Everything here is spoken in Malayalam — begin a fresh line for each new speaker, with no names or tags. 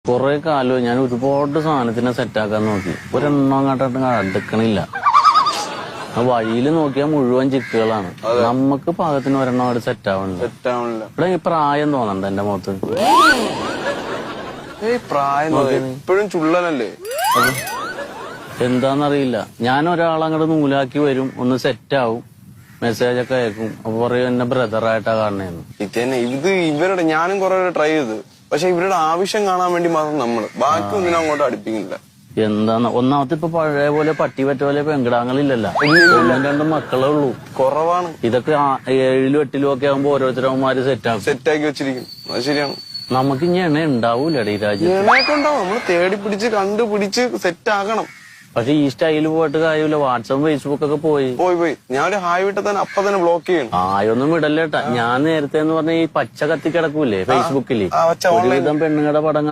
കൊറേ കാലം ഞാൻ ഒരുപാട് സാധനത്തിനെ സെറ്റാക്കാൻ നോക്കി. ഒരെണ്ണം അങ്ങോട്ട് അടുക്കണില്ല. വഴിയിൽ നോക്കിയാൽ മുഴുവൻ ചിക്കുകളാണ്. നമുക്ക് പാകത്തിന് ഒരെണ്ണം അവിടെ സെറ്റ് ആവണില്ല. ഇവിടെ ഈ പ്രായം തോന്നണ്ട എന്റെ മുഖത്ത്.
ഇപ്പോഴും ചുള്ളനല്ലേ?
എന്താന്നറിയില്ല. ഞാൻ ഒരാളങ്ങോട്ട് നൂലാക്കി വരും, ഒന്ന് സെറ്റ് ആവും, മെസ്സേജ് ഒക്കെ അയക്കും. അപ്പൊ പറയും എന്നെ ബ്രദറായിട്ടാ കാണണേന്ന്.
ഇത് ഇവരുടെ ഞാനും കുറെ ട്രൈ ചെയ്ത്, പക്ഷെ ഇവരുടെ ആവശ്യം കാണാൻ വേണ്ടി മാത്രം നമ്മള് ബാക്കി ഒന്നിനും അങ്ങോട്ട് അടുപ്പിക്കുന്നില്ല.
എന്താന്ന് ഒന്നാമത്തെ ഇപ്പൊ പഴയ പോലെ പട്ടി പറ്റ പോലെ പെങ്കിടാങ്ങളില്ലല്ലോ. ഒന്നും രണ്ടും മക്കളേ ഉള്ളൂ.
കുറവാണ്.
ഇതൊക്കെ 7-ലും 8-ലും ഒക്കെ ആകുമ്പോ ഓരോരുത്തരവന്മാര്
സെറ്റാക്കി വെച്ചിരിക്കും. അത് ശരിയാണ്.
നമുക്ക് ഇനി എണ്ണ ഉണ്ടാവൂലേ ഈ രാജ്യത്ത്?
എണ്ണയൊക്കെ ഉണ്ടാവും. നമ്മള് തേടി പിടിച്ച് കണ്ടുപിടിച്ച് സെറ്റ് ആക്കണം.
പക്ഷെ ഈ സ്റ്റൈല് പോയിട്ട് കാര്യമില്ല. വാട്സപ്പ് ഫേസ്ബുക്ക് ഒക്കെ പോയി
ഞാനൊരു ഹായ് വിട്ട തന്നെ അപ്പൊ തന്നെ ബ്ലോക്ക് ചെയ്യണം.
ആയൊന്നും ഇടല്ലേട്ടാ. ഞാൻ നേരത്തെ എന്ന് പറഞ്ഞ ഈ പച്ച കത്തി കിടക്കൂലേ ഫേസ്ബുക്കില്, ഒരുവിധം പെണ്ണുങ്ങളുടെ പടങ്ങൾ